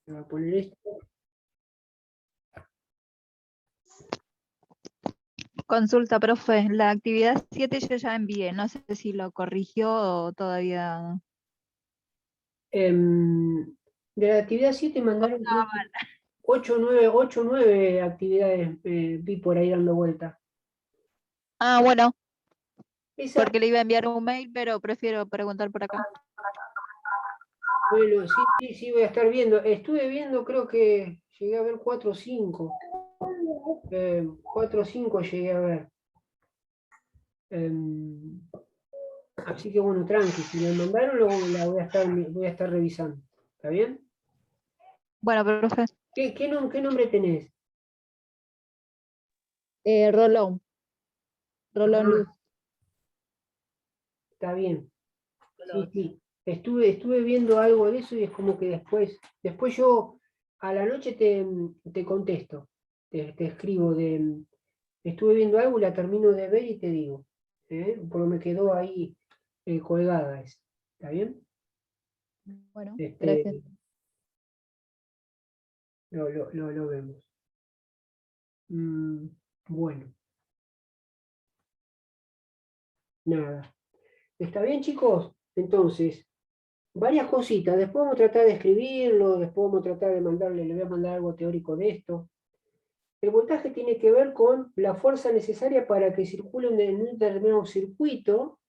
Voy a poner esto. Consulta, profe, la actividad 7 yo ya envié, no sé si lo corrigió o todavía... De la actividad 7 mandaron 8 o 9 actividades, vi por ahí dando vuelta. Ah, bueno, Esa, porque le iba a enviar un mail, pero prefiero preguntar por acá. bueno, sí, voy a estar viendo. Estuve viendo, creo que llegué a ver 4 o 5. 4 o 5 llegué a ver. Así que bueno, tranqui, si me mandaron, la voy a estar revisando. ¿Está bien? Bueno, profe. ¿Qué nombre tenés? Rolón. Rolón Luz. Está bien. Sí. Estuve viendo algo de eso y es como que después yo a la noche te contesto, te escribo estuve viendo algo y la termino de ver y te digo, porque me quedó ahí colgada esa. ¿Está bien? Bueno, gracias. Lo vemos. Bueno, nada. ¿Está bien, chicos? Entonces, varias cositas. Después vamos a tratar de escribirlo, después vamos a tratar de le voy a mandar algo teórico de esto. El voltaje tiene que ver con la fuerza necesaria para que circule en un determinado circuito.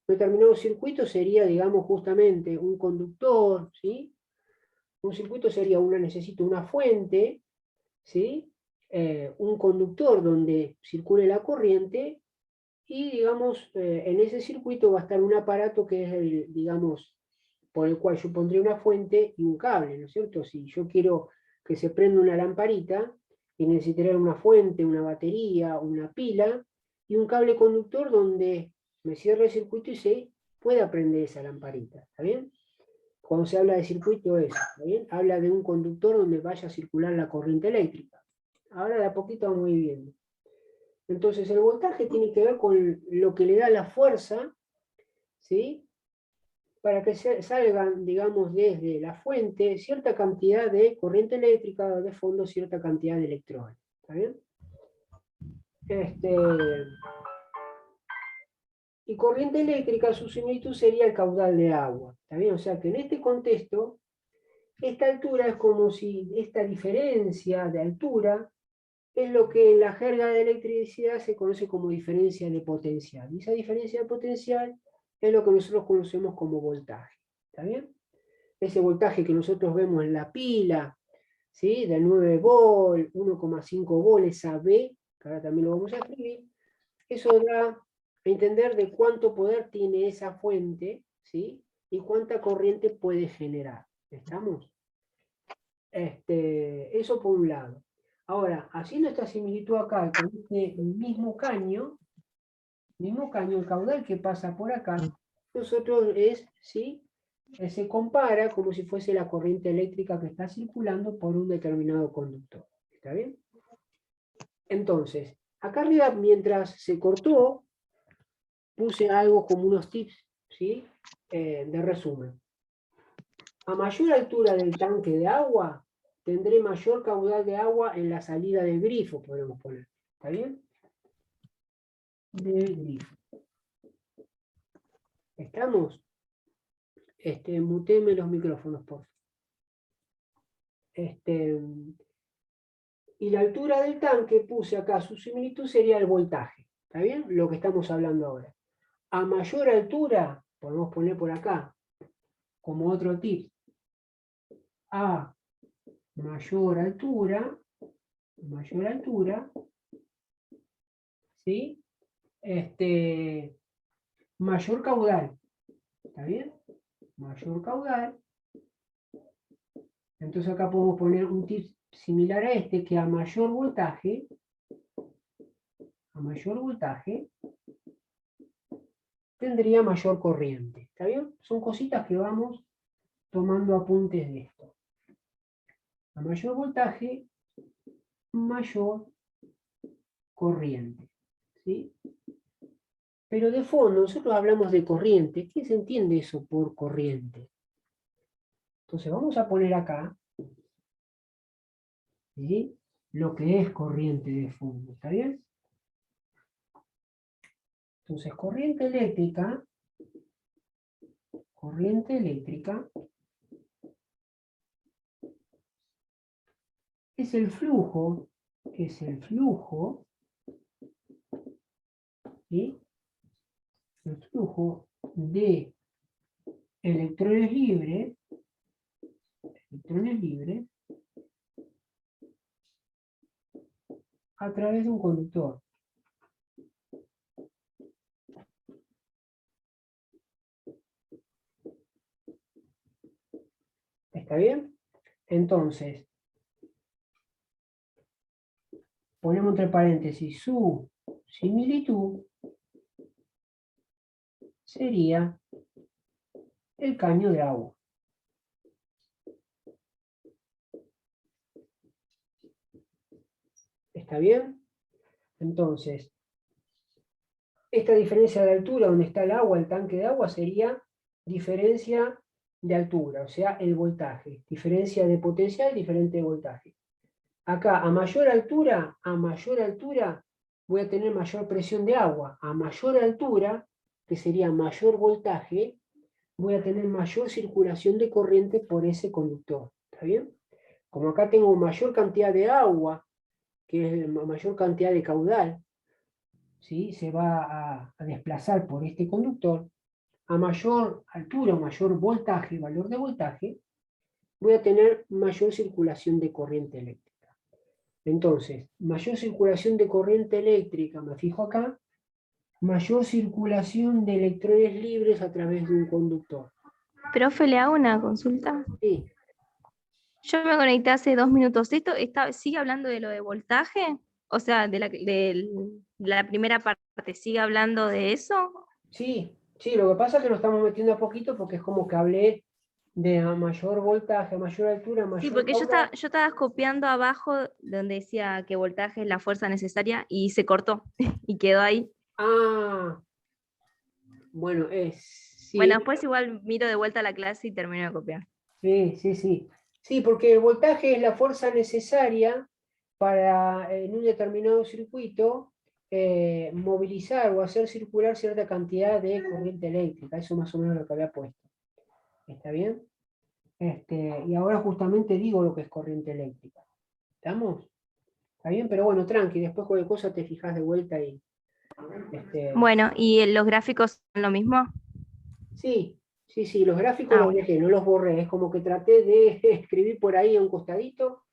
Un determinado circuito sería, digamos, justamente un conductor, ¿sí? Un circuito sería necesito una fuente, ¿sí? Un conductor donde circule la corriente y, digamos, en ese circuito va a estar un aparato que es digamos, por el cual yo pondría una fuente y un cable, ¿no es cierto? Si yo quiero que se prenda una lamparita, y necesitaré una fuente, una batería, una pila, y un cable conductor donde me cierre el circuito y se pueda prender esa lamparita, ¿está bien? Cuando se habla de circuito es, ¿está bien? Habla de un conductor donde vaya a circular la corriente eléctrica. Ahora de a poquito vamos a ir viendo. Entonces el voltaje tiene que ver con lo que le da la fuerza, ¿sí? Para que salgan, digamos, desde la fuente cierta cantidad de corriente eléctrica, de fondo cierta cantidad de electrones. ¿Está bien? Y corriente eléctrica, su similitud sería el caudal de agua. ¿Está bien? O sea que en este contexto, esta altura es como si esta diferencia de altura es lo que en la jerga de electricidad se conoce como diferencia de potencial. Y esa diferencia de potencial es lo que nosotros conocemos como voltaje. ¿Está bien? Ese voltaje que nosotros vemos en la pila, ¿sí? De 9 volt, 1,5 volt, esa B, que ahora también lo vamos a escribir, eso da a entender de cuánto poder tiene esa fuente, ¿sí? Y cuánta corriente puede generar. ¿Estamos? Eso por un lado. Ahora, haciendo esta similitud acá con este mismo caño, el caudal que pasa por acá, nosotros ¿sí? Se compara como si fuese la corriente eléctrica que está circulando por un determinado conductor. ¿Está bien? Entonces, acá arriba, mientras se cortó, puse algo como unos tips, ¿sí? De resumen. A mayor altura del tanque de agua, tendré mayor caudal de agua en la salida del grifo, podemos poner. ¿Está bien? Del grifo. ¿Estamos? Muteme los micrófonos, por favor. Y la altura del tanque, puse acá su similitud, sería el voltaje. ¿Está bien? Lo que estamos hablando ahora. A mayor altura, podemos poner por acá, como otro tip, a mayor altura, ¿sí? Mayor caudal. ¿Está bien? Mayor caudal. Entonces acá podemos poner un tip similar a este, que a mayor voltaje, tendría mayor corriente. ¿Está bien? Son cositas que vamos tomando apuntes de esto. A mayor voltaje, mayor corriente. ¿Sí? Pero de fondo, nosotros hablamos de corriente. ¿Qué se entiende eso por corriente? Entonces vamos a poner acá ¿sí? Lo que es corriente de fondo, ¿está bien? Entonces, corriente eléctrica es el flujo, ¿sí? El flujo de electrones libres a través de un conductor. ¿Está bien? Entonces, ponemos entre paréntesis, su similitud sería el caño de agua. ¿Está bien? Entonces, esta diferencia de altura donde está el agua, el tanque de agua, sería diferencia de altura, o sea, el voltaje. Diferencia de potencial, diferente de voltaje. Acá, a mayor altura, voy a tener mayor presión de agua. A mayor altura, que sería mayor voltaje, voy a tener mayor circulación de corriente por ese conductor. ¿Está bien? Como acá tengo mayor cantidad de agua, que es mayor cantidad de caudal, ¿sí? Se va a desplazar por este conductor, a mayor altura, mayor voltaje, valor de voltaje, voy a tener mayor circulación de corriente eléctrica. Entonces, mayor circulación de corriente eléctrica, me fijo acá, mayor circulación de electrones libres a través de un conductor. Profe, le hago una consulta. Sí, Yo me conecté hace 2 minutos. ¿Esto sigue hablando de lo de voltaje? O sea, de la primera parte, ¿sigue hablando de eso? sí, sí, lo que pasa es que nos estamos metiendo a poquito porque es como que hablé de a mayor voltaje, a mayor altura, a Sí, mayor porque caudal. yo estaba copiando abajo donde decía que voltaje es la fuerza necesaria y se cortó y quedó ahí. Ah, bueno, Bueno, sí, después igual miro de vuelta a la clase y termino de copiar. sí, sí, sí. Sí, porque el voltaje es la fuerza necesaria para, en un determinado circuito, movilizar o hacer circular cierta cantidad de corriente eléctrica. Eso más o menos lo que había puesto. ¿Está bien? Y ahora justamente digo lo que es corriente eléctrica. ¿Estamos? ¿Está bien? Pero bueno, tranqui, después cualquier cosa te fijas de vuelta y... Bueno, ¿y los gráficos son lo mismo? Sí, sí, sí, los gráficos Ah, los bueno. dejé, no los borré, es como que traté de escribir por ahí a un costadito,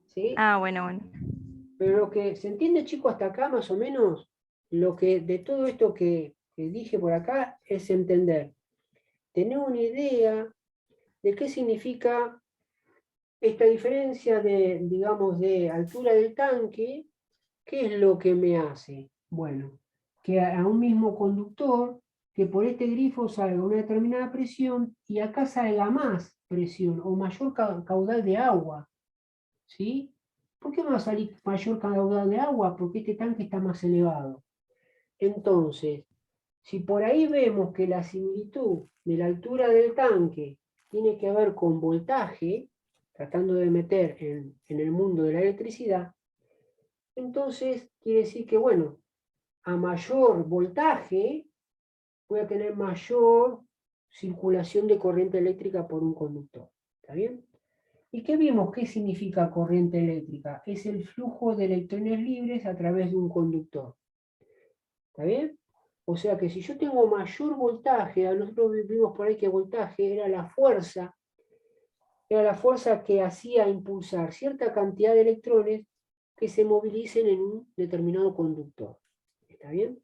¿sí? Ah, bueno, bueno. Pero lo que se entiende, chico, hasta acá más o menos, lo que de todo esto que dije por acá es entender, tener una idea de qué significa esta diferencia de, digamos, de altura del tanque, qué es lo que me hace. Bueno, que a un mismo conductor, que por este grifo salga una determinada presión y acá salga más presión o mayor caudal de agua, ¿sí? ¿Por qué me va a salir mayor caudal de agua? Porque este tanque está más elevado. Entonces, si por ahí vemos que la similitud de la altura del tanque tiene que ver con voltaje, tratando de meter en el mundo de la electricidad, entonces quiere decir que, bueno, a mayor voltaje voy a tener mayor circulación de corriente eléctrica por un conductor. ¿Está bien? ¿Y qué vimos? ¿Qué significa corriente eléctrica? Es el flujo de electrones libres a través de un conductor. ¿Está bien? O sea que si yo tengo mayor voltaje, a nosotros vimos por ahí que voltaje era la fuerza que hacía impulsar cierta cantidad de electrones que se movilicen en un determinado conductor. ¿Está bien?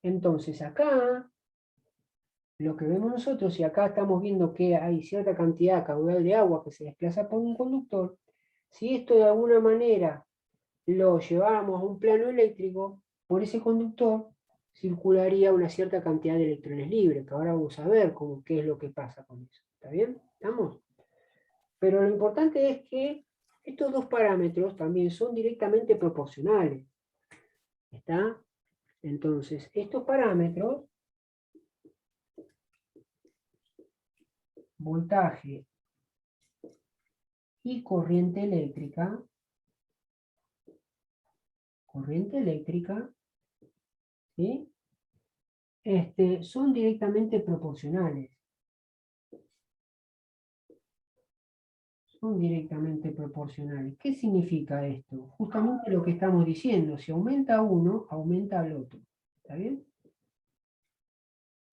Entonces acá, lo que vemos nosotros, y acá estamos viendo que hay cierta cantidad caudal de agua que se desplaza por un conductor, si esto de alguna manera lo lleváramos a un plano eléctrico, por ese conductor circularía una cierta cantidad de electrones libres, que ahora vamos a ver qué es lo que pasa con eso. ¿Está bien? ¿Estamos? Pero lo importante es que estos dos parámetros también son directamente proporcionales. ¿Está? Entonces, estos parámetros, voltaje y corriente eléctrica, corriente eléctrica, ¿sí? Son directamente proporcionales. Son directamente proporcionales. ¿Qué significa esto? Justamente lo que estamos diciendo. Si aumenta uno, aumenta el otro. ¿Está bien?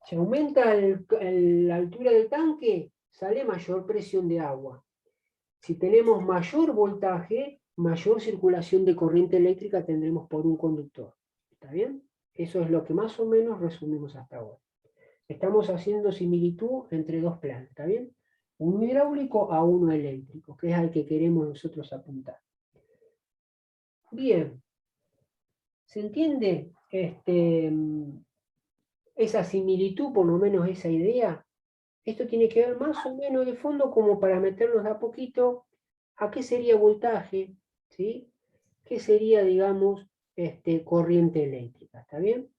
Si aumenta la altura del tanque, sale mayor presión de agua. Si tenemos mayor voltaje, mayor circulación de corriente eléctrica tendremos por un conductor. ¿Está bien? Eso es lo que más o menos resumimos hasta ahora. Estamos haciendo similitud entre dos planos, ¿está bien? Uno hidráulico a uno eléctrico, que es al que queremos nosotros apuntar. Bien. ¿Se entiende esa similitud, por lo menos esa idea? Esto tiene que ver más o menos de fondo como para meternos de a poquito a qué sería voltaje, ¿sí? ¿Qué sería, digamos, corriente eléctrica? ¿Está bien?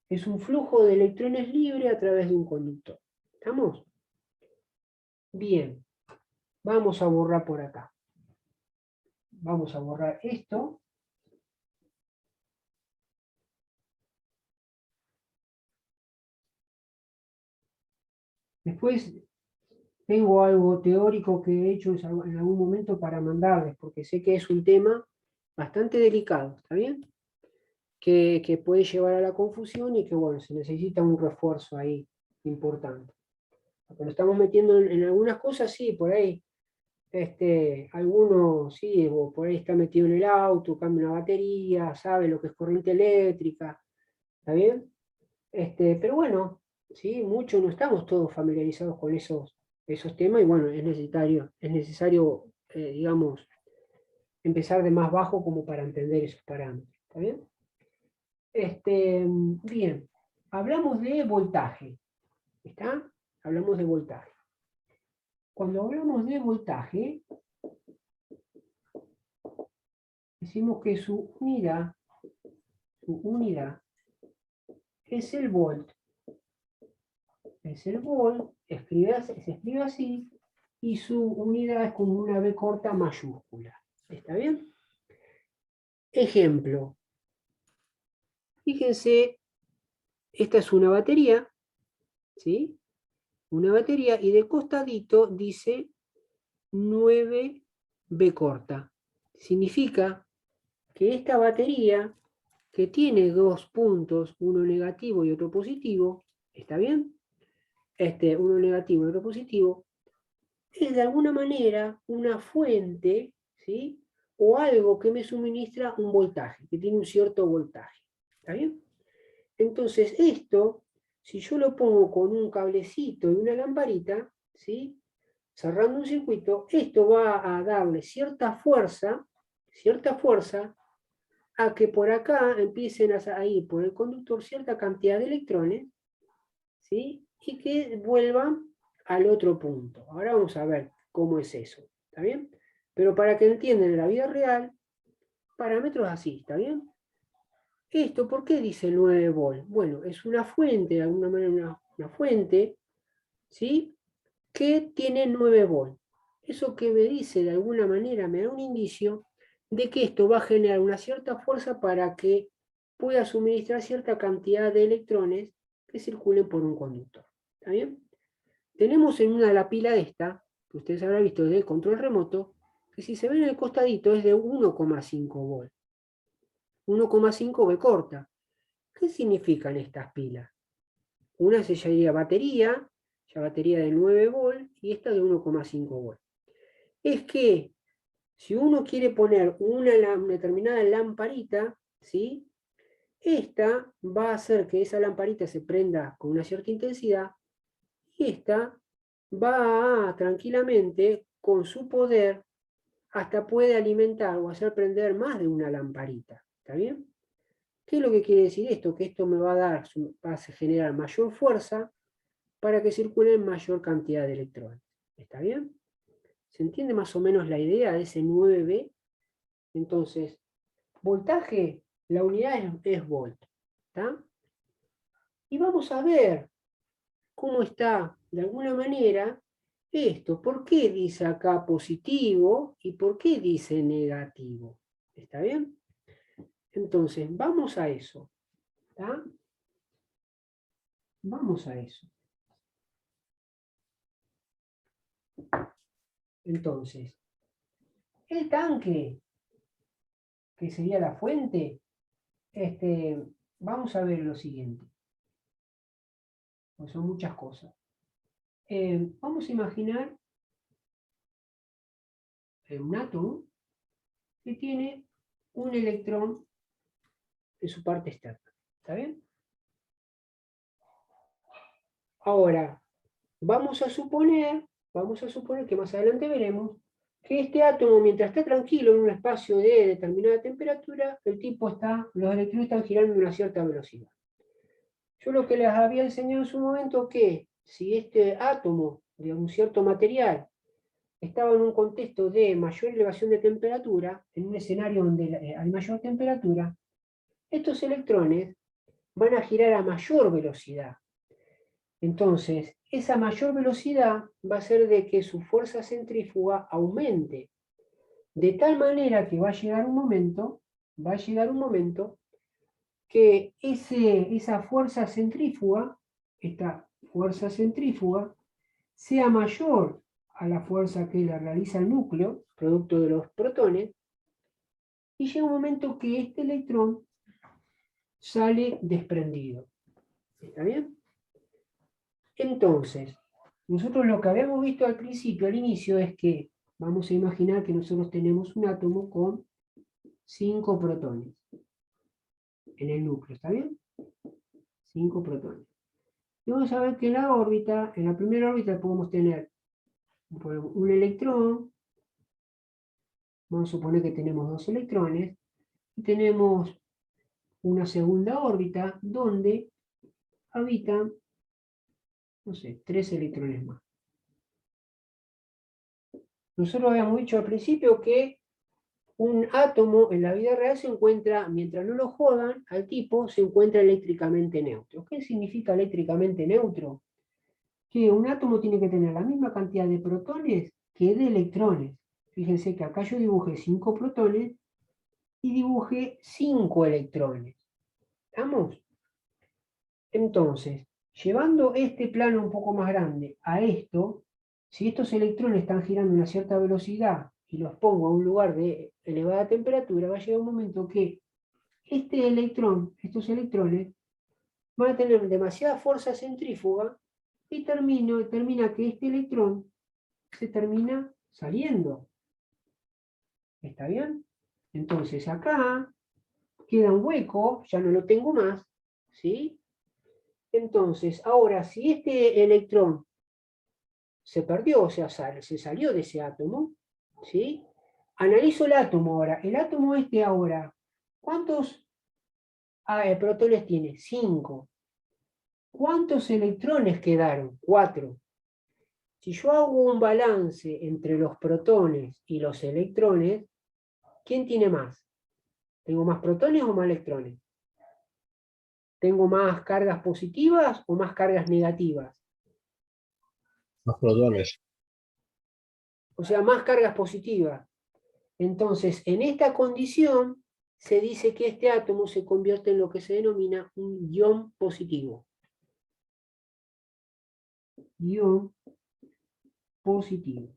Es un flujo de electrones libre a través de un conductor. ¿Estamos? Bien. Vamos a borrar por acá. Vamos a borrar esto. Después tengo algo teórico que he hecho en algún momento para mandarles, porque sé que es un tema bastante delicado, ¿está bien? Que puede llevar a la confusión y que, bueno, se necesita un refuerzo ahí importante. Porque lo estamos metiendo en algunas cosas, sí, por ahí, algunos, sí, o por ahí está metido en el auto, cambia una batería, sabe lo que es corriente eléctrica, ¿está bien? Pero bueno, sí, muchos no estamos todos familiarizados con esos temas y bueno, es necesario digamos, empezar de más bajo como para entender esos parámetros, ¿está bien? Bien, hablamos de voltaje, ¿está? Hablamos de voltaje. Cuando hablamos de voltaje, decimos que su unidad es el volt. Es el volt, se escribe así, y su unidad es como una B corta mayúscula. ¿Está bien? Ejemplo. Fíjense, esta es una batería, ¿sí? Una batería, y de costadito dice 9B corta. Significa que esta batería, que tiene dos puntos, uno negativo y otro positivo, ¿está bien? Uno negativo y otro positivo, es de alguna manera una fuente, ¿sí? O algo que me suministra un voltaje, que tiene un cierto voltaje. ¿Está bien? Entonces esto, si yo lo pongo con un cablecito y una lamparita, ¿sí? Cerrando un circuito, esto va a darle cierta fuerza a que por acá empiecen a ir por el conductor cierta cantidad de electrones, ¿sí? Y que vuelvan al otro punto. Ahora vamos a ver cómo es eso, ¿está bien? Pero para que entiendan en la vida real, parámetros así, ¿está bien? Esto, ¿por qué dice 9 volt? Bueno, es una fuente, de alguna manera una fuente, ¿sí? Que tiene 9 volt. Eso que me dice, de alguna manera, me da un indicio de que esto va a generar una cierta fuerza para que pueda suministrar cierta cantidad de electrones que circulen por un conductor. ¿Está bien? Tenemos en la pila esta, que ustedes habrán visto del control remoto, que si se ven en el costadito es de 1,5 volt. 1,5 V corta. ¿Qué significan estas pilas? Una se llamaría batería, ya batería de 9 volt, y esta de 1,5 volt. Es que si uno quiere poner una determinada lamparita, ¿sí? Esta va a hacer que esa lamparita se prenda con una cierta intensidad, y esta va a, tranquilamente, con su poder, hasta puede alimentar o hacer prender más de una lamparita. ¿Está bien? ¿Qué es lo que quiere decir esto? Que esto me va a generar mayor fuerza para que circulen mayor cantidad de electrones. ¿Está bien? ¿Se entiende más o menos la idea de ese 9B? Entonces, voltaje, la unidad es volt. ¿Está? Y vamos a ver cómo está, de alguna manera, esto. ¿Por qué dice acá positivo y por qué dice negativo? ¿Está bien? Entonces, vamos a eso. ¿Tá? Vamos a eso. Entonces, el tanque, que sería la fuente, vamos a ver lo siguiente. Pues son muchas cosas. Vamos a imaginar un átomo que tiene un electrón en su parte externa. ¿Está bien? Ahora, vamos a suponer que más adelante veremos que este átomo, mientras está tranquilo en un espacio de determinada temperatura, los electrones están girando a una cierta velocidad. Yo lo que les había enseñado en su momento que si este átomo de un cierto material estaba en un contexto de mayor elevación de temperatura, en un escenario donde hay mayor temperatura, estos electrones van a girar a mayor velocidad. Entonces, esa mayor velocidad va a hacer de que su fuerza centrífuga aumente, de tal manera que va a llegar un momento que esa fuerza centrífuga, esta fuerza centrífuga, sea mayor a la fuerza que la realiza el núcleo, producto de los protones, y llega un momento que este electrón sale desprendido. ¿Está bien? Entonces, nosotros lo que habíamos visto al principio, al inicio, es que vamos a imaginar que nosotros tenemos un átomo con 5 protones en el núcleo, ¿está bien? 5 protones. Y vamos a ver que en la primera órbita podemos tener un electrón, vamos a suponer que tenemos 2 electrones, y tenemos una segunda órbita donde habitan, no sé, 3 electrones más. Nosotros habíamos dicho al principio que un átomo en la vida real se encuentra, mientras no lo jodan, al tipo se encuentra eléctricamente neutro. ¿Qué significa eléctricamente neutro? Que un átomo tiene que tener la misma cantidad de protones que de electrones. Fíjense que acá yo dibujé 5 protones y dibujé 5 electrones. ¿Estamos? Entonces, llevando este plano un poco más grande a esto, si estos electrones están girando a una cierta velocidad y los pongo a un lugar de elevada temperatura, va a llegar un momento que estos electrones, van a tener demasiada fuerza centrífuga y termina que este electrón se termina saliendo. ¿Está bien? Entonces acá queda un hueco, ya no lo tengo más, ¿sí? Entonces, ahora, si este electrón se perdió, o sea, se salió de ese átomo, ¿sí? Analizo el átomo ahora. El átomo ahora, ¿cuántos protones tiene? 5. ¿Cuántos electrones quedaron? 4. Si yo hago un balance entre los protones y los electrones, ¿quién tiene más? ¿Tengo más protones o más electrones? ¿Tengo más cargas positivas o más cargas negativas? Los protones. O sea, más cargas positivas. Entonces, en esta condición, se dice que este átomo se convierte en lo que se denomina un ion positivo. Ion positivo.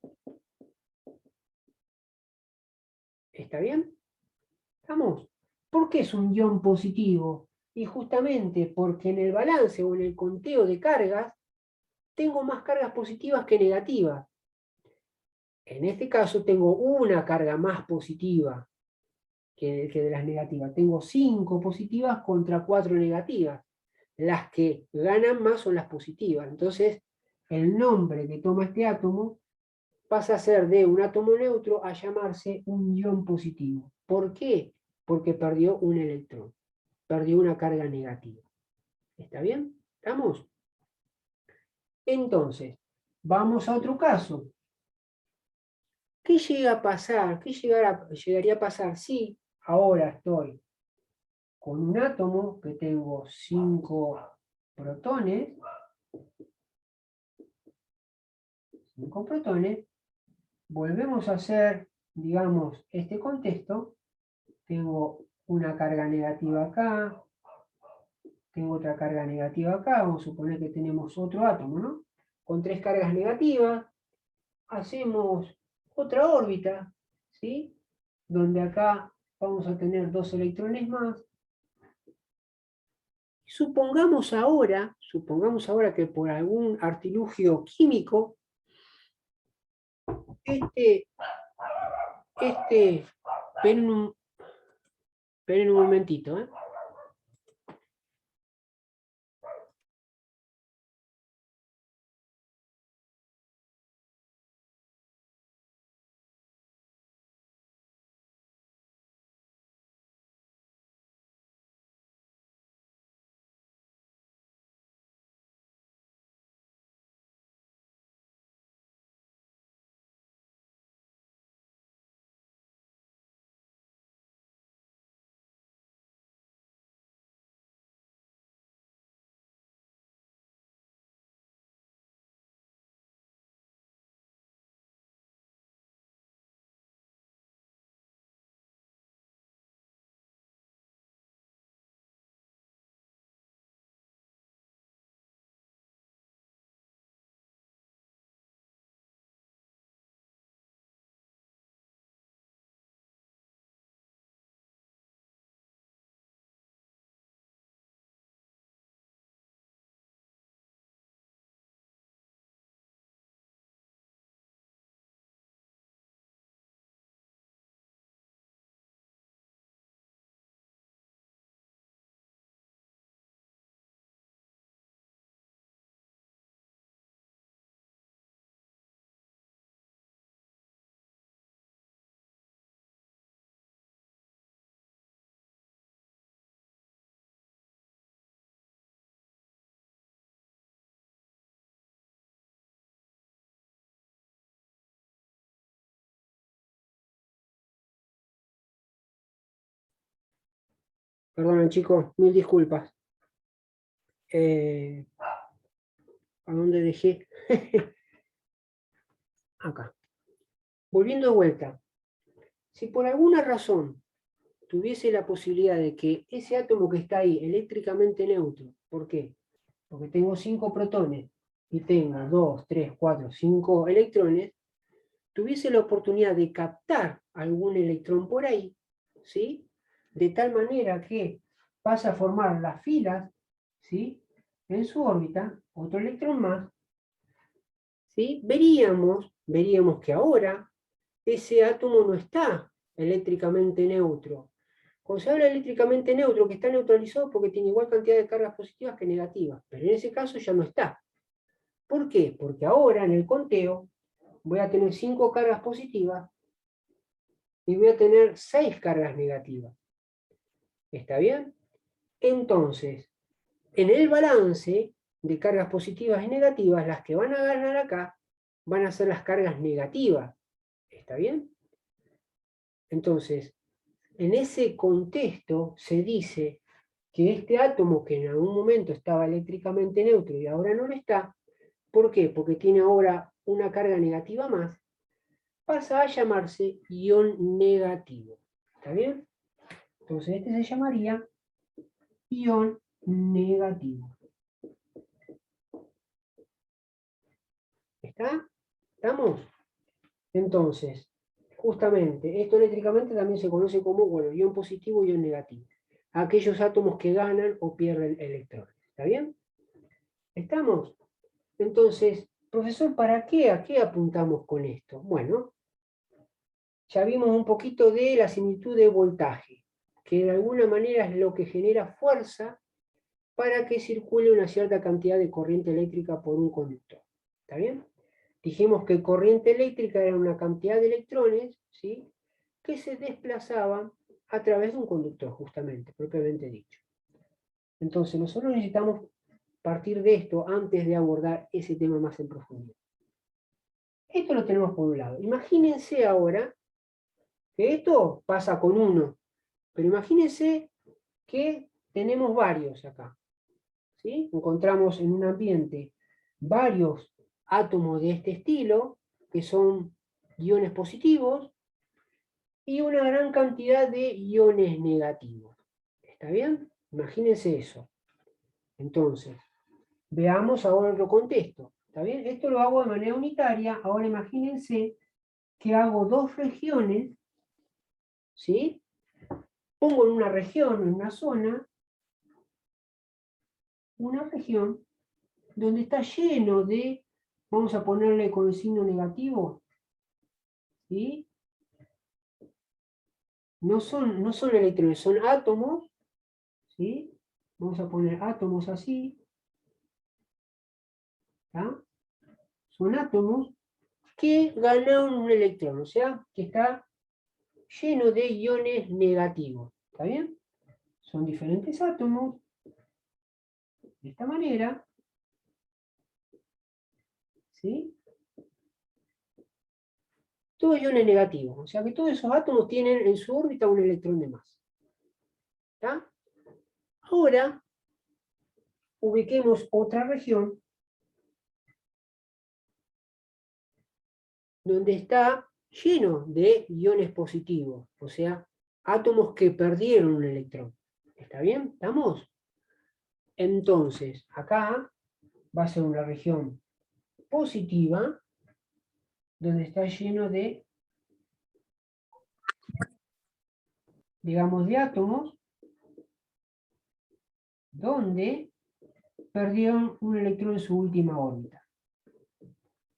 ¿Está bien? ¿Estamos? ¿Por qué es un ion positivo? Y justamente porque en el balance o en el conteo de cargas, tengo más cargas positivas que negativas. En este caso tengo una carga más positiva que de las negativas. Tengo 5 positivas contra 4 negativas. Las que ganan más son las positivas. Entonces, el nombre que toma este átomo pasa a ser de un átomo neutro a llamarse un ion positivo. ¿Por qué? Porque perdió un electrón. Perdió una carga negativa. ¿Está bien? ¿Estamos? Entonces, vamos a otro caso. ¿Qué llega a pasar? ¿Qué llegaría a pasar si ahora estoy con un átomo que tengo 5 protones, 5 protones, volvemos a hacer, digamos, este contexto, tengo una carga negativa acá, tengo otra carga negativa acá, vamos a suponer que tenemos otro átomo, ¿no? Con 3 cargas negativas, hacemos otra órbita, ¿sí? Donde acá vamos a tener 2 electrones más. Supongamos ahora que por algún artilugio químico, esperen un momentito, ¿eh? Perdonen chicos, mil disculpas. ¿A dónde dejé? Acá. Volviendo de vuelta. Si por alguna razón tuviese la posibilidad de que ese átomo que está ahí, eléctricamente neutro, ¿por qué? Porque tengo 5 protones y tengo 2, 3, 4, 5 electrones, tuviese la oportunidad de captar algún electrón por ahí, ¿sí? De tal manera que pasa a formar las filas, ¿sí? En su órbita, otro electrón más, ¿sí? Veríamos que ahora ese átomo no está eléctricamente neutro. Cuando se habla eléctricamente neutro, que está neutralizado porque tiene igual cantidad de cargas positivas que negativas, pero en ese caso ya no está. ¿Por qué? Porque ahora en el conteo voy a tener 5 cargas positivas y voy a tener 6 cargas negativas. ¿Está bien? Entonces, en el balance de cargas positivas y negativas, las que van a ganar acá van a ser las cargas negativas. ¿Está bien? Entonces, en ese contexto se dice que este átomo que en algún momento estaba eléctricamente neutro y ahora no lo está, ¿por qué? Porque tiene ahora una carga negativa más, pasa a llamarse ion negativo. ¿Está bien? Entonces este se llamaría ion negativo. ¿Está? ¿Estamos? Entonces, justamente, esto eléctricamente también se conoce como, bueno, ion positivo y ion negativo. Aquellos átomos que ganan o pierden electrones. ¿Está bien? ¿Estamos? Entonces, profesor, ¿para qué? ¿A qué apuntamos con esto? Bueno, ya vimos un poquito de la similitud de voltaje, que de alguna manera es lo que genera fuerza para que circule una cierta cantidad de corriente eléctrica por un conductor. ¿Está bien? Dijimos que corriente eléctrica era una cantidad de electrones, ¿sí?, que se desplazaban a través de un conductor, justamente, propiamente dicho. Entonces, nosotros necesitamos partir de esto antes de abordar ese tema más en profundidad. Esto lo tenemos por un lado. Imagínense ahora que esto pasa con uno, pero imagínense que tenemos varios acá. ¿Sí? Encontramos en un ambiente varios átomos de este estilo, que son iones positivos, y una gran cantidad de iones negativos. ¿Está bien? Imagínense eso. Entonces, veamos ahora otro contexto. ¿Está bien? Esto lo hago de manera unitaria. Ahora imagínense que hago dos regiones, ¿sí? Pongo en una región, en una zona, una región donde está lleno de, vamos a ponerle con el signo negativo, ¿sí? No son electrones, son átomos, ¿sí? Vamos a poner átomos así, ¿tá? Son átomos que ganaron un electrón, o sea, que está lleno de iones negativos, ¿está bien? Son diferentes átomos, de esta manera, ¿sí? Todos iones negativos, o sea que todos esos átomos tienen en su órbita un electrón de más. ¿Está? Ahora, ubiquemos otra región donde está lleno de iones positivos, o sea, átomos que perdieron un electrón. ¿Está bien? ¿Estamos? Entonces, acá va a ser una región positiva, donde está lleno de, digamos, de átomos, donde perdieron un electrón en su última órbita.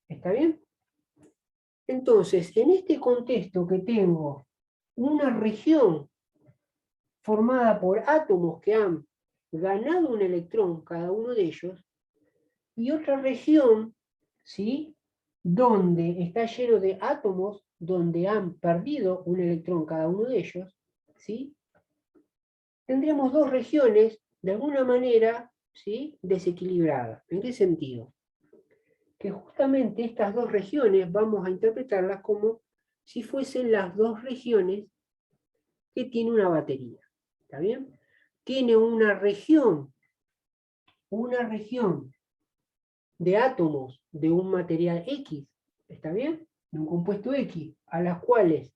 ¿Está bien? Entonces, en este contexto que tengo una región formada por átomos que han ganado un electrón, cada uno de ellos, y otra región, ¿sí?, donde está lleno de átomos, donde han perdido un electrón cada uno de ellos, ¿sí?, tendríamos dos regiones, de alguna manera, ¿sí?, desequilibradas. ¿En qué sentido? Que justamente estas dos regiones vamos a interpretarlas como si fuesen las dos regiones que tiene una batería. ¿Está bien? Tiene una región de átomos de un material X, ¿está bien?, de un compuesto X, a las cuales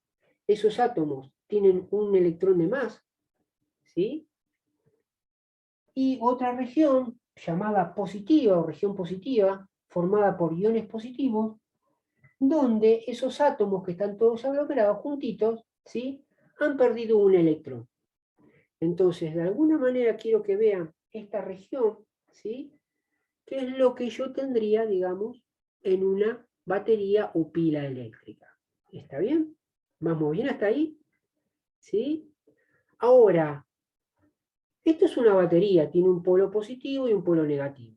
esos átomos tienen un electrón de más, ¿sí? Y otra región llamada positiva o región positiva, formada por iones positivos, donde esos átomos que están todos aglomerados juntitos, ¿sí?, han perdido un electrón. Entonces, de alguna manera quiero que vean esta región, ¿sí?, que es lo que yo tendría, digamos, en una batería o pila eléctrica. ¿Está bien? ¿Vamos bien hasta ahí? ¿Sí? Ahora, esto es una batería, tiene un polo positivo y un polo negativo.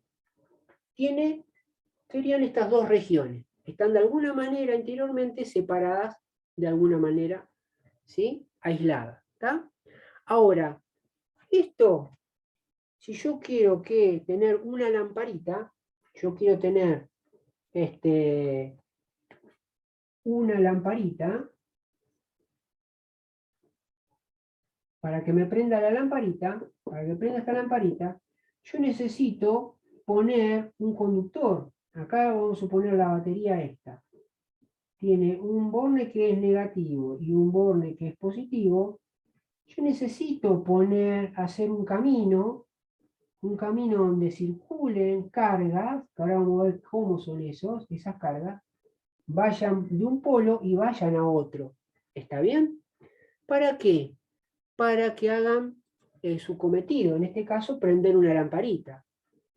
Serían estas dos regiones. Están de alguna manera anteriormente separadas, de alguna manera, ¿sí?, aisladas. ¿Está? Ahora, esto, si yo quiero tener una lamparita, yo quiero tener una lamparita, para que me prenda la lamparita, para que prenda esta lamparita, yo necesito poner un conductor. Acá vamos a poner la batería esta. Tiene un borne que es negativo y un borne que es positivo. Yo necesito hacer un camino donde circulen cargas, que ahora vamos a ver cómo son esas cargas, vayan de un polo y vayan a otro. ¿Está bien? ¿Para qué? Para que hagan su cometido, en este caso prender una lamparita,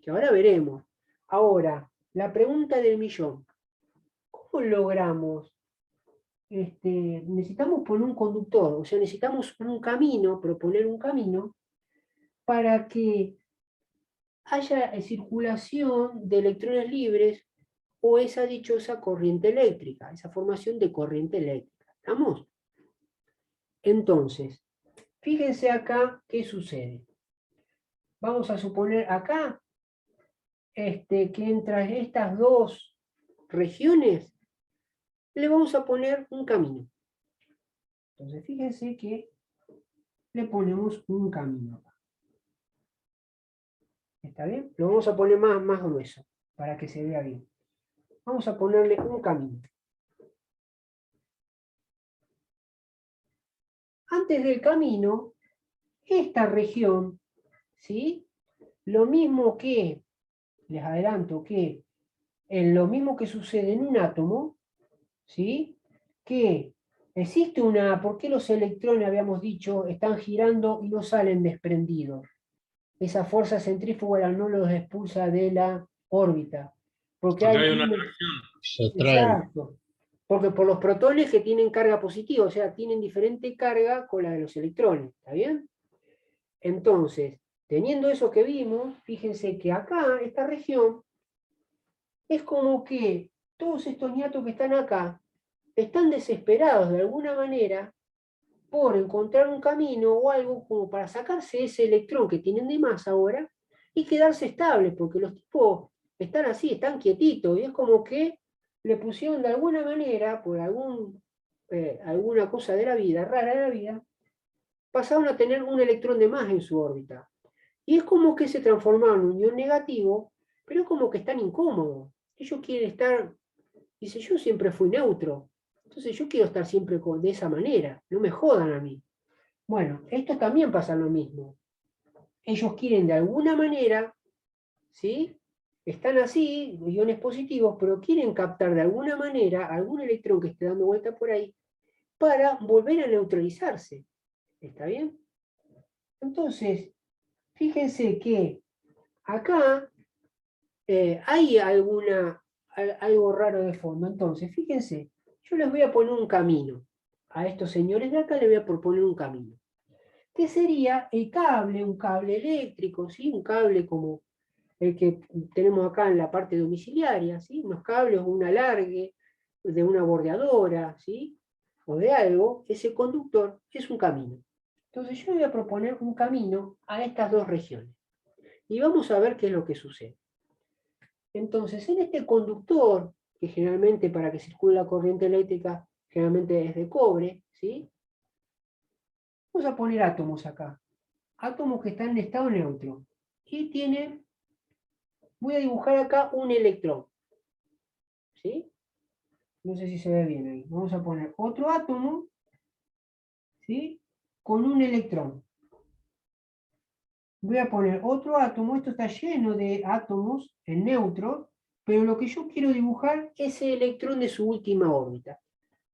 que ahora veremos. Ahora, la pregunta del millón. ¿Cómo logramos? Necesitamos poner un conductor, o sea, necesitamos un camino, proponer un camino, para que haya circulación de electrones libres o esa dichosa corriente eléctrica, esa formación de corriente eléctrica. ¿Estamos? Entonces, fíjense acá qué sucede. Vamos a suponer acá que entre estas dos regiones le vamos a poner un camino. Entonces, fíjense que le ponemos un camino. ¿Está bien? Lo vamos a poner más grueso para que se vea bien. Vamos a ponerle un camino. antes del camino, esta región, ¿sí? Lo mismo que, les adelanto que, en lo mismo que sucede en un átomo, ¿sí? Que existe ¿por qué los electrones, habíamos dicho, están girando y no salen desprendidos? Esa fuerza centrífuga no los expulsa de la órbita. Porque Porque hay hay una un... atracción. Se atraen. Exacto. Porque por los protones que tienen carga positiva, o sea, tienen diferente carga con la de los electrones, ¿está bien? Entonces, teniendo eso que vimos, fíjense que acá, esta región, es como que todos estos ñatos que están acá están desesperados de alguna manera por encontrar un camino o algo como para sacarse ese electrón que tienen de más ahora y quedarse estables, porque los tipos están así, están quietitos, y es como que le pusieron de alguna manera, por alguna cosa de la vida, rara de la vida, pasaron a tener un electrón de más en su órbita. Y es como que se transformaron en un ion negativo, pero es como que están incómodos. Ellos quieren estar, dice, yo siempre fui neutro, entonces yo quiero estar siempre de esa manera, no me jodan a mí. Bueno, esto también pasa lo mismo. Ellos quieren de alguna manera, ¿sí? Están así, iones positivos, pero quieren captar de alguna manera algún electrón que esté dando vuelta por ahí para volver a neutralizarse. ¿Está bien? Entonces, fíjense que acá hay algo raro de fondo. Entonces, fíjense, yo les voy a poner un camino. A estos señores de acá les voy a proponer un camino. Que sería el cable, un cable eléctrico, ¿sí? Un cable como el que tenemos acá en la parte domiciliaria, ¿sí? Unos cables, un alargue de una bordeadora, ¿sí? O de algo, ese conductor es un camino. Entonces yo voy a proponer un camino a estas dos regiones. Y vamos a ver qué es lo que sucede. Entonces, en este conductor, que generalmente para que circule la corriente eléctrica, generalmente es de cobre, ¿sí? Vamos a poner átomos acá. Átomos que están en estado neutro. Y voy a dibujar acá un electrón. ¿Sí? No sé si se ve bien ahí. Vamos a poner otro átomo, ¿sí? Con un electrón. Voy a poner otro átomo, esto está lleno de átomos en neutro, pero lo que yo quiero dibujar es el electrón de su última órbita.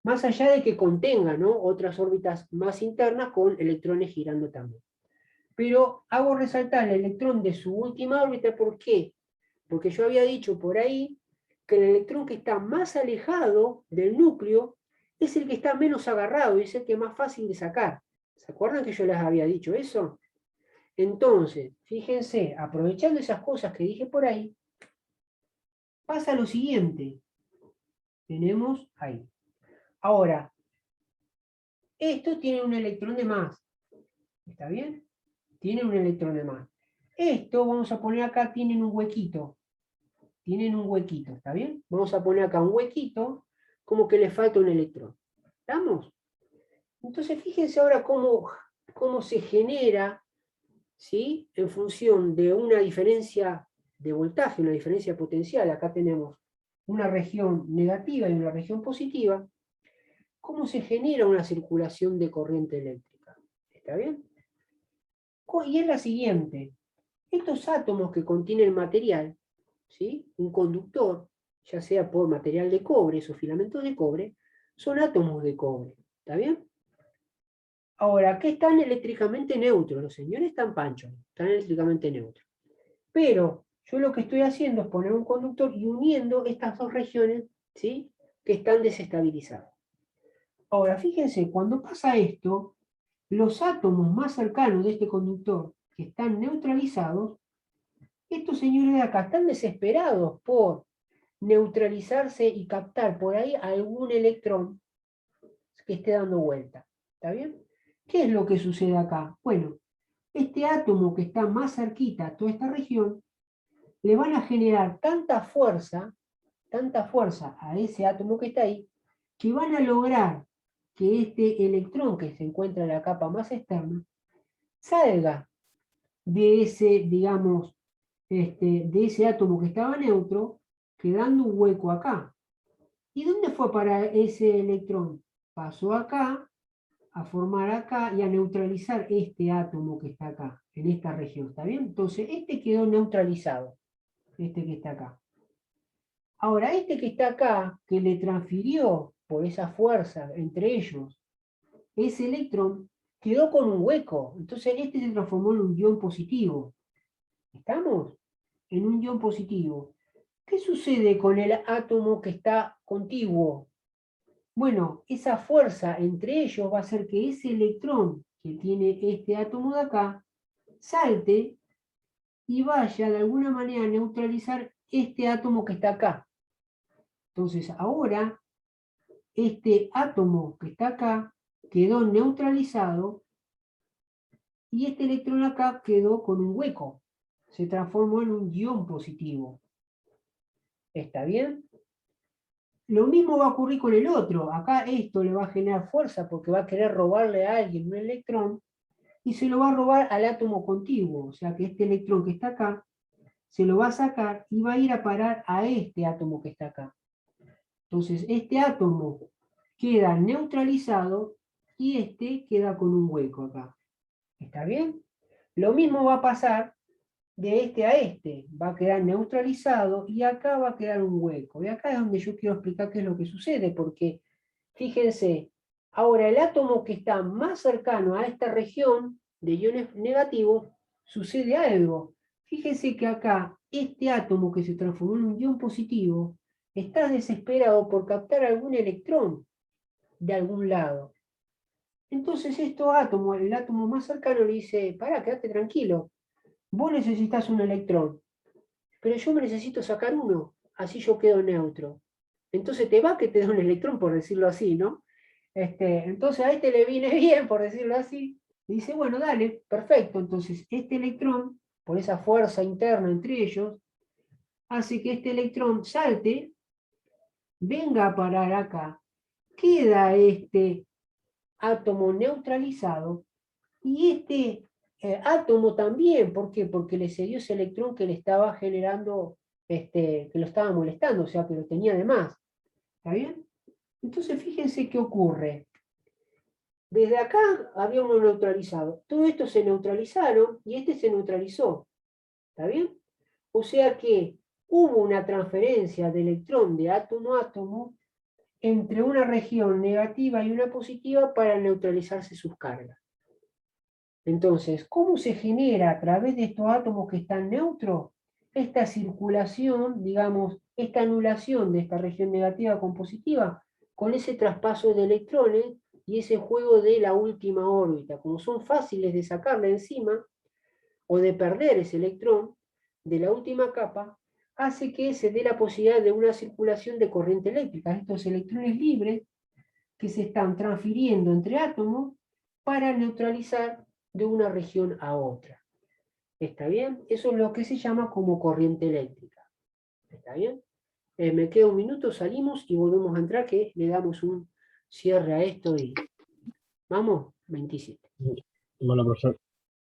Más allá de que contenga, ¿no?, otras órbitas más internas con electrones girando también. Pero hago resaltar el electrón de su última órbita, ¿por qué? Porque yo había dicho por ahí que el electrón que está más alejado del núcleo es el que está menos agarrado y es el que es más fácil de sacar. ¿Se acuerdan que yo les había dicho eso? Entonces, fíjense, aprovechando esas cosas que dije por ahí, pasa lo siguiente. Tenemos ahí. Ahora, esto tiene un electrón de más. ¿Está bien? Tiene un electrón de más. Esto, vamos a poner acá, tienen un huequito. Tienen un huequito, ¿está bien? Vamos a poner acá un huequito, como que le falta un electrón. ¿Estamos? Entonces, fíjense ahora cómo se genera, ¿sí?, en función de una diferencia de voltaje, una diferencia potencial. Acá tenemos una región negativa y una región positiva. ¿Cómo se genera una circulación de corriente eléctrica? ¿Está bien? Y es la siguiente. Estos átomos que contienen material, ¿sí?, un conductor, ya sea por material de cobre, esos filamentos de cobre, son átomos de cobre. ¿Está bien? Ahora, ¿qué están eléctricamente neutros? Los señores están panchos, están eléctricamente neutros. Pero yo lo que estoy haciendo es poner un conductor y uniendo estas dos regiones, ¿sí?, que están desestabilizadas. Ahora, fíjense, cuando pasa esto, los átomos más cercanos de este conductor, que están neutralizados, estos señores de acá están desesperados por neutralizarse y captar por ahí algún electrón que esté dando vuelta. ¿Está bien? ¿Qué es lo que sucede acá? Bueno, este átomo que está más cerquita a toda esta región, le van a generar tanta fuerza a ese átomo que está ahí, que van a lograr que este electrón que se encuentra en la capa más externa salga de ese, digamos, de ese átomo que estaba neutro, quedando un hueco acá. ¿Y dónde fue para ese electrón? Pasó acá, a formar acá y a neutralizar este átomo que está acá, en esta región, ¿está bien? Entonces, este quedó neutralizado, este que está acá. Ahora, este que está acá, que le transfirió por esa fuerza entre ellos, ese electrón quedó con un hueco. Entonces, este se transformó en un ion positivo. ¿Estamos? En un ion positivo. ¿Qué sucede con el átomo que está contiguo? Bueno, esa fuerza entre ellos va a hacer que ese electrón que tiene este átomo de acá salte y vaya de alguna manera a neutralizar este átomo que está acá. Entonces ahora este átomo que está acá quedó neutralizado y este electrón acá quedó con un hueco. Se transformó en un ion positivo. ¿Está bien? Lo mismo va a ocurrir con el otro. Acá esto le va a generar fuerza porque va a querer robarle a alguien un electrón y se lo va a robar al átomo contiguo. O sea que este electrón que está acá se lo va a sacar y va a ir a parar a este átomo que está acá. Entonces este átomo queda neutralizado y este queda con un hueco acá. ¿Está bien? Lo mismo va a pasar de este a este. Va a quedar neutralizado y acá va a quedar un hueco. Y acá es donde yo quiero explicar qué es lo que sucede, porque fíjense, ahora el átomo que está más cercano a esta región de iones negativos, sucede algo. Fíjense que acá este átomo que se transformó en un ion positivo está desesperado por captar algún electrón de algún lado. Entonces estos átomos, el átomo más cercano le dice, pará, quédate tranquilo, vos necesitas un electrón, pero yo me necesito sacar uno, así yo quedo neutro. Entonces te va que te da un electrón, por decirlo así, ¿no? Entonces a este le viene bien, por decirlo así, y dice, bueno, dale, perfecto. Entonces este electrón, por esa fuerza interna entre ellos, hace que este electrón salte, venga a parar acá, queda este átomo neutralizado, y este átomo también, ¿por qué? Porque le cedió ese electrón que le estaba generando, que lo estaba molestando, o sea, que lo tenía de más. ¿Está bien? Entonces fíjense qué ocurre. Desde acá había uno neutralizado. Todo esto se neutralizaron y este se neutralizó. ¿Está bien? O sea que hubo una transferencia de electrón de átomo a átomo entre una región negativa y una positiva para neutralizarse sus cargas. Entonces, ¿cómo se genera a través de estos átomos que están neutros esta circulación, digamos, esta anulación de esta región negativa con positiva, con ese traspaso de electrones y ese juego de la última órbita? Como son fáciles de sacarle encima o de perder ese electrón de la última capa, hace que se dé la posibilidad de una circulación de corriente eléctrica, estos electrones libres que se están transfiriendo entre átomos para neutralizar de una región a otra. ¿Está bien? Eso es lo que se llama como corriente eléctrica. ¿Está bien? Me queda un minuto, salimos y volvemos a entrar, que le damos un cierre a esto y... Vamos, 27. Bueno, profesor,